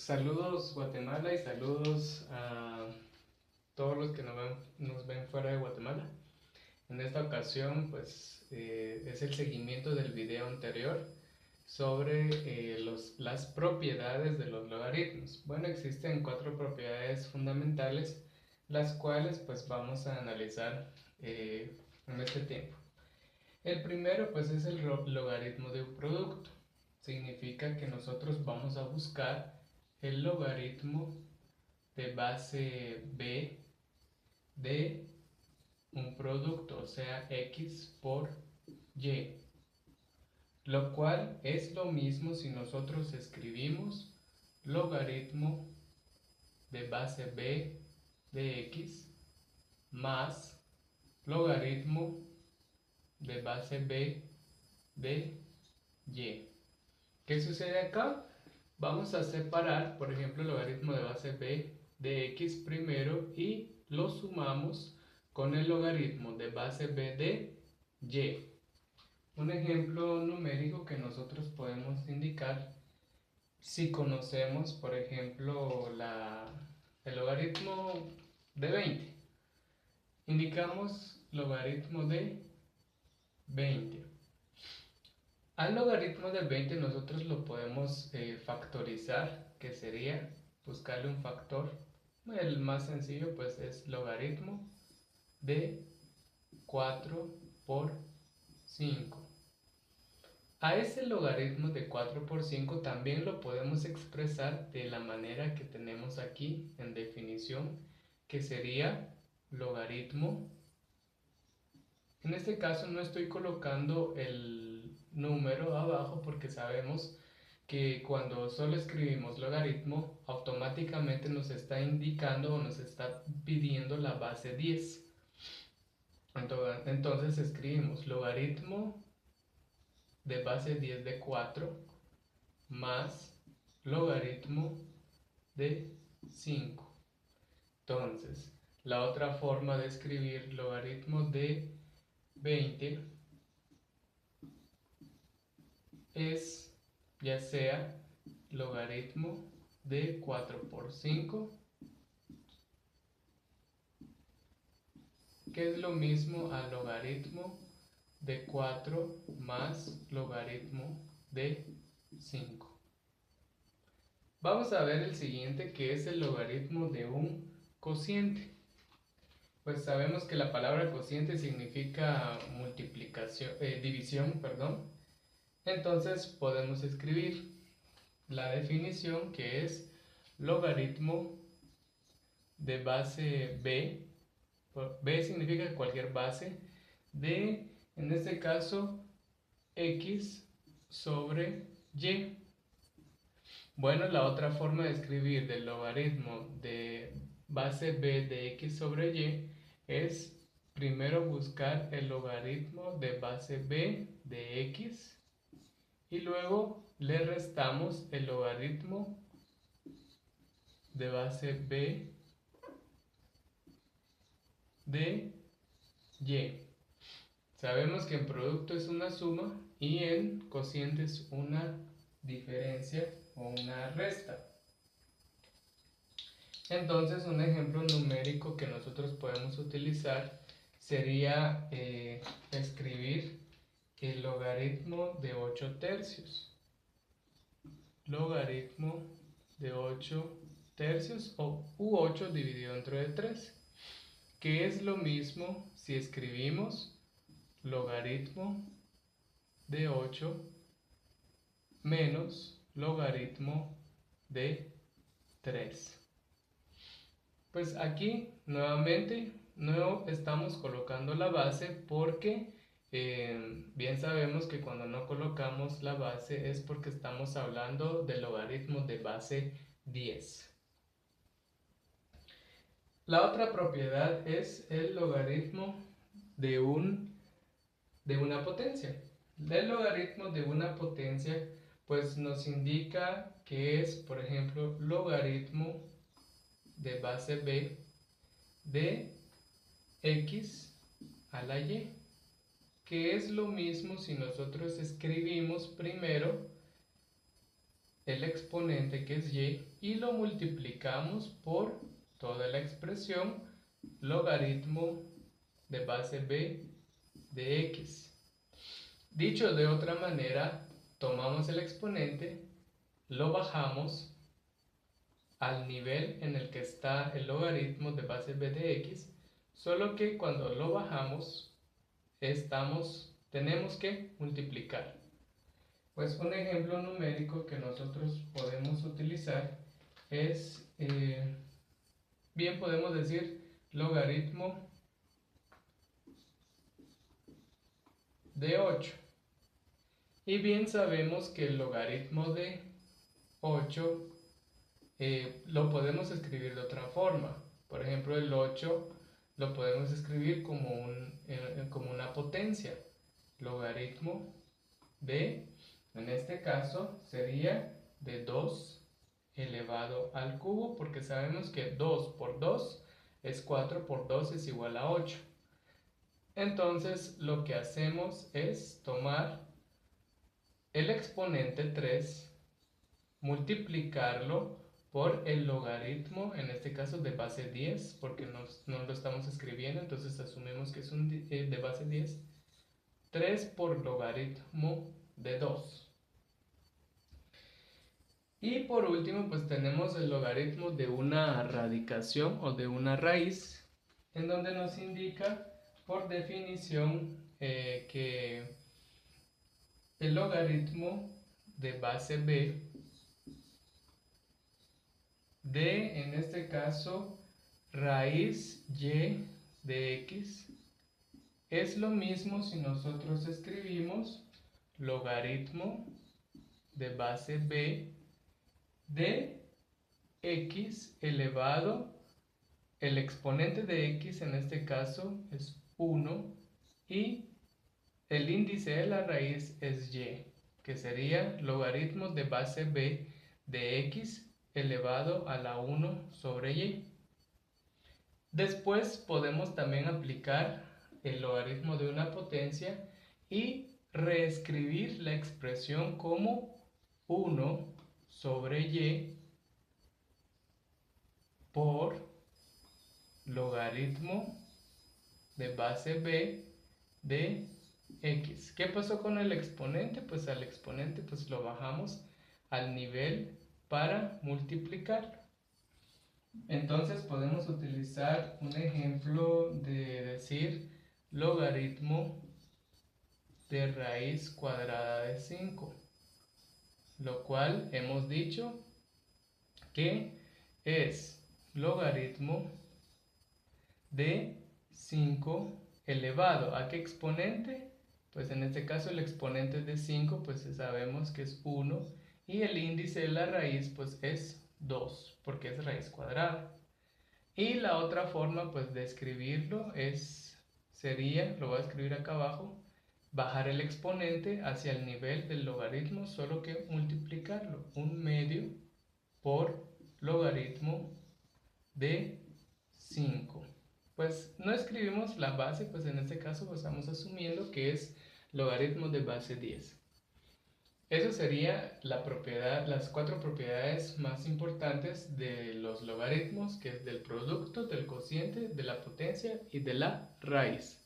Saludos Guatemala y saludos a todos los que nos ven fuera de Guatemala. En esta ocasión es el seguimiento del video anterior sobre las propiedades de los logaritmos. Bueno, existen 4 propiedades fundamentales las cuales pues vamos a analizar en este tiempo. El primero pues es el logaritmo de un producto. Significa que nosotros vamos a buscar el logaritmo de base b de un producto, o sea, x por y, lo cual es lo mismo si nosotros escribimos logaritmo de base b de x más logaritmo de base b de y. ¿Qué sucede acá? Vamos a separar, por ejemplo, el logaritmo de base b de x primero y lo sumamos con el logaritmo de base b de y. Un ejemplo numérico que nosotros podemos indicar si conocemos, por ejemplo, el logaritmo de 20. Indicamos logaritmo de 20. Al logaritmo del 20 nosotros lo podemos factorizar, que sería buscarle un factor. El más sencillo pues es logaritmo de 4 por 5. A ese logaritmo de 4 por 5 también lo podemos expresar de la manera que tenemos aquí en definición, que sería logaritmo. En este caso no estoy colocando el número abajo porque sabemos que cuando solo escribimos logaritmo automáticamente nos está indicando o nos está pidiendo la base 10. Entonces escribimos logaritmo de base 10 de 4 más logaritmo de 5. Entonces, la otra forma de escribir logaritmo de 20 es ya sea logaritmo de 4 por 5, que es lo mismo a logaritmo de 4 más logaritmo de 5. Vamos a ver el siguiente, que es el logaritmo de un cociente. Pues sabemos que la palabra cociente significa división, perdón. Entonces podemos escribir la definición, que es logaritmo de base b. B significa cualquier base de, en este caso, x sobre y. Bueno, la otra forma de escribir del logaritmo de base b de x sobre y es primero buscar el logaritmo de base b de x y luego le restamos el logaritmo de base b de y. Sabemos que en producto es una suma y en cociente es una diferencia o una resta. Entonces, un ejemplo numérico que nosotros podemos utilizar sería escribir el logaritmo de 8 tercios. Logaritmo de 8 tercios u 8 dividido entre 3, que es lo mismo si escribimos logaritmo de 8 menos logaritmo de 3. Pues aquí nuevamente no estamos colocando la base porque bien sabemos que cuando no colocamos la base es porque estamos hablando del logaritmo de base 10. La otra propiedad es el logaritmo de una potencia. El logaritmo de una potencia pues nos indica que es, por ejemplo, logaritmo de base b de x a la y, que es lo mismo si nosotros escribimos primero el exponente que es y y lo multiplicamos por toda la expresión logaritmo de base b de x. Dicho de otra manera, tomamos el exponente, lo bajamos al nivel en el que está el logaritmo de base b de x, solo que cuando lo bajamos tenemos que multiplicar. Pues un ejemplo numérico que nosotros podemos utilizar es, bien podemos decir logaritmo de 8. Y bien sabemos que el logaritmo de 8 lo podemos escribir de otra forma. Por ejemplo, el 8 lo podemos escribir como una potencia. Logaritmo de, en este caso, sería de 2 elevado al cubo, porque sabemos que 2 por 2 es 4 por 2 es igual a 8. Entonces, lo que hacemos es tomar el exponente 3, multiplicarlo por el logaritmo, en este caso de base 10, porque no lo estamos escribiendo, entonces asumimos que es de base 10, 3 por logaritmo de 2. Y por último, pues tenemos el logaritmo de una radicación o de una raíz, en donde nos indica por definición que el logaritmo de base b de, en este caso, raíz y de x es lo mismo si nosotros escribimos logaritmo de base b de x elevado, el exponente de x en este caso es 1 y el índice de la raíz es y, que sería logaritmo de base b de x elevado a la 1 sobre y. Después podemos también aplicar el logaritmo de una potencia y reescribir la expresión como 1 sobre y por logaritmo de base b de x. ¿Qué pasó con el exponente? Pues al exponente pues lo bajamos al nivel para multiplicarlo. Entonces podemos utilizar un ejemplo de decir logaritmo de raíz cuadrada de 5, lo cual hemos dicho que es logaritmo de 5 elevado a ¿qué exponente? Pues en este caso el exponente de 5 pues sabemos que es 1 y el índice de la raíz pues es 2 porque es raíz cuadrada. Y la otra forma pues de escribirlo sería, lo voy a escribir acá abajo, bajar el exponente hacia el nivel del logaritmo, solo que multiplicarlo, 1/2 por logaritmo de 5. Pues no escribimos la base, pues en este caso pues estamos asumiendo que es logaritmo de base 10. Eso sería las 4 propiedades más importantes de los logaritmos, que es del producto, del cociente, de la potencia y de la raíz.